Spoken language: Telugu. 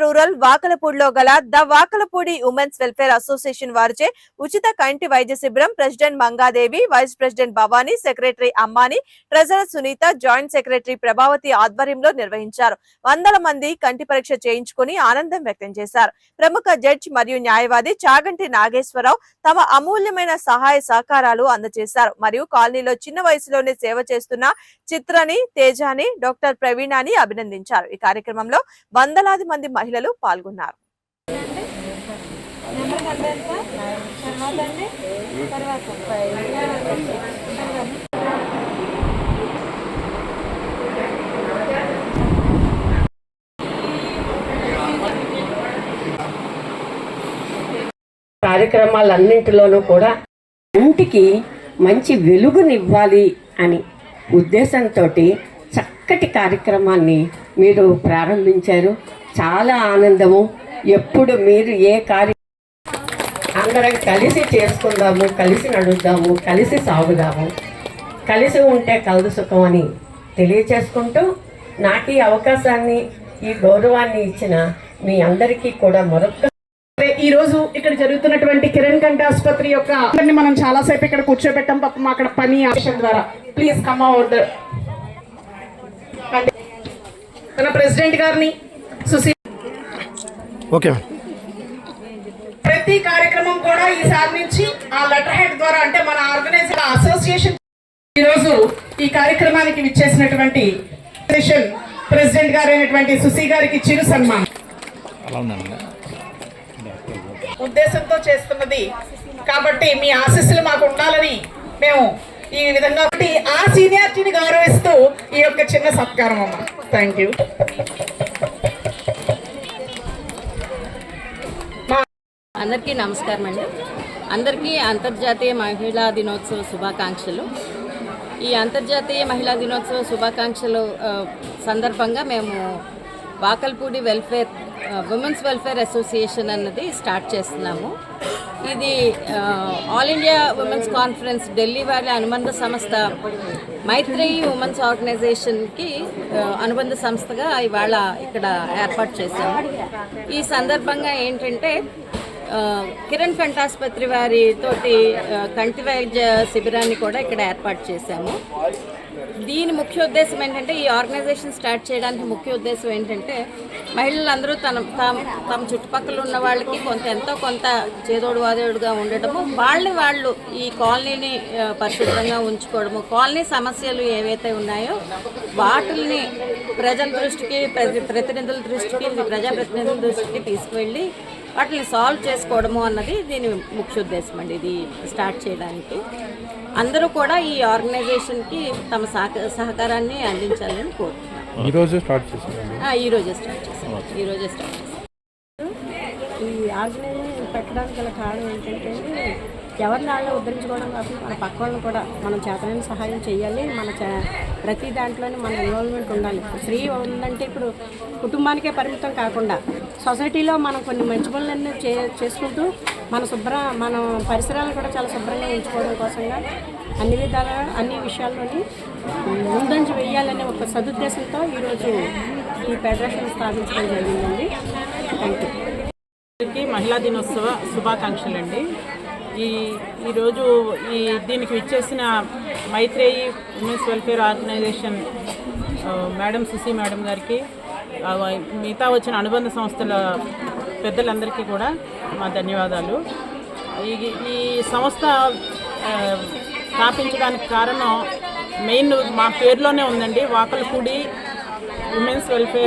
రూరల్ వాకలపూడిలో గల the Vakalapudi women's welfare association వారిచే ఉచిత కంటి వైద్య శిబిరం president Mangadevi, vice president Bhavani, secretary Ammani, treasurer Sunitha, joint secretary Prabhavathi ఆధ్వర్యంలో నిర్వహించారు. వందల మంది కంటి పరీక్ష చేయించుకుని ఆనందం వ్యక్తం చేశారు. ప్రముఖ జడ్జి మరియు న్యాయవాది చాగంటి నాగేశ్వరరావు తమ అమూల్యమైన సహాయ సహకారాలు అందజేశారు. మరియు కాలనీలో చిన్న వయసులోనే సేవ చేస్తున్న చిత్రని, తేజాని, డాక్టర్ ప్రవీణాని అభినందించారు. ఈ కార్యక్రమంలో వందలాది మంది మహిళలు పాల్గొన్నారు. కార్యక్రమాలన్నింటిలోనూ కూడా ఇంటికి మంచి వెలుగునివ్వాలి అని ఉద్దేశంతో చక్కటి కార్యక్రమాన్ని మీరు ప్రారంభించారు. చాలా ఆనందము. ఎప్పుడు మీరు ఏ అందరం కలిసి చేసుకుందాము, కలిసి నడుద్దాము, కలిసి సాగుదాము, కలిసి ఉంటే కలదు సుఖం అని తెలియచేసుకుంటూ నాకు ఈ అవకాశాన్ని, ఈ గౌరవాన్ని ఇచ్చిన మీ అందరికీ కూడా మరొక ఈ రోజు ఇక్కడ జరుగుతున్నటువంటి కిరణ్ కంటి ఆసుపత్రి యొక్క మనం చాలాసేపు ఇక్కడ కూర్చోబెట్టాం. పాపం అక్కడ పని ఆదేశం ద్వారా ప్లీజ్ కమ్ అవుట్ మన ప్రెసిడెంట్ గారిని ఓకే. ప్రతి కార్యక్రమం కూడా ఈసారి నుంచి ఆ లెటర్ హెడ్ ద్వారా అంటే మన ఆర్గనైజర్ అసోసియేషన్ ఈరోజు ఈ కార్యక్రమానికి విచ్చేసినటువంటి ప్రెసిడెంట్ గారు అయినటువంటి సుసి గారికి చిరు సన్మానం ఉద్దేశంతో చేస్తున్నది కాబట్టి మీ ఆశీస్సులు మాకు ఉండాలని మేము ఈ విధంగా ఆ సీనియారిటీని గౌరవిస్తూ ఈ యొక్క చిన్న సత్కారం అమ్మ. Thank you. అందరికీ నమస్కారం అండి. అందరికీ అంతర్జాతీయ మహిళా దినోత్సవ శుభాకాంక్షలు. ఈ అంతర్జాతీయ మహిళా దినోత్సవ శుభాకాంక్షలు సందర్భంగా మేము వాకల్పూడి ఉమెన్స్ వెల్ఫేర్ అసోసియేషన్ అన్నది స్టార్ట్ చేస్తున్నాము. ఇది all India women's conference Delhi వాళ్ళ అనుబంధ సంస్థ మైత్రేయి ఉమెన్స్ ఆర్గనైజేషన్కి అనుబంధ సంస్థగా ఇవాళ ఇక్కడ ఏర్పాటు చేశాము. ఈ సందర్భంగా ఏంటంటే కిరణ్ కంటాసుపత్రి వారితోటి కంటి వైద్య శిబిరాన్ని కూడా ఇక్కడ ఏర్పాటు చేశాము. దీని ముఖ్య ఉద్దేశం ఏంటంటే, ఈ ఆర్గనైజేషన్ స్టార్ట్ చేయడానికి ముఖ్య ఉద్దేశం ఏంటంటే, మహిళలందరూ తమ చుట్టుపక్కల ఉన్న వాళ్ళకి ఎంతో కొంత చేదోడు వాదోడుగా ఉండటము, వాళ్ళు ఈ కాలనీని పరిశుభ్రంగా ఉంచుకోవడము, కాలనీ సమస్యలు ఏవైతే ఉన్నాయో వాటిల్ని ప్రజల దృష్టికి, ప్రతినిధుల దృష్టికి, ప్రజాప్రతినిధుల దృష్టికి తీసుకువెళ్ళి వాటిని సాల్వ్ చేసుకోవడము అన్నది దీని ముఖ్య ఉద్దేశం అండి. ఇది స్టార్ట్ చేయడానికి అందరూ కూడా ఈ ఆర్గనైజేషన్కి తమ సహకారాన్ని అందించాలని కోరుతున్నాను. ఈరోజే స్టార్ట్ చేశాను. ఈ ఆర్గనైజేషన్ పెట్టడానికి గల కారణం ఏంటంటే, ఎవరిని వాళ్ళని ఉద్ధరించుకోవడం కాకుండా మన పక్క వాళ్ళని కూడా మనం చేతనైన సహాయం చేయాలి. ప్రతి దాంట్లోనే మన ఇన్వాల్వ్మెంట్ ఉండాలి. ఫ్రీ ఉందంటే ఇప్పుడు కుటుంబానికే పరిమితం కాకుండా సొసైటీలో మనం కొన్ని మంచి పనులన్నీ చేసుకుంటూ మన పరిసరాలను కూడా చాలా శుభ్రంగా ఉంచుకోవడం కోసంగా అన్ని విధాలుగా అన్ని విషయాల్లోని ముందంజ వేయాలనే ఒక సదుద్దేశంతో ఈరోజు ఈ ఫెడరేషన్ స్థాపించడం జరిగిందండి. Thank you. మహిళా దినోత్సవ శుభాకాంక్షలండి. ఈరోజు దీనికి విచ్చేసిన Maitreyi women's welfare organisation madam Susi madam గారికి, మిగతా వచ్చిన అనుబంధ సంస్థల పెద్దలందరికీ కూడా మా ధన్యవాదాలు. ఈ సంస్థ స్థాపించడానికి కారణం మెయిన్ మా పేరులోనే ఉందండి, వాకల్పూడి ఉమెన్స్ వెల్ఫేర్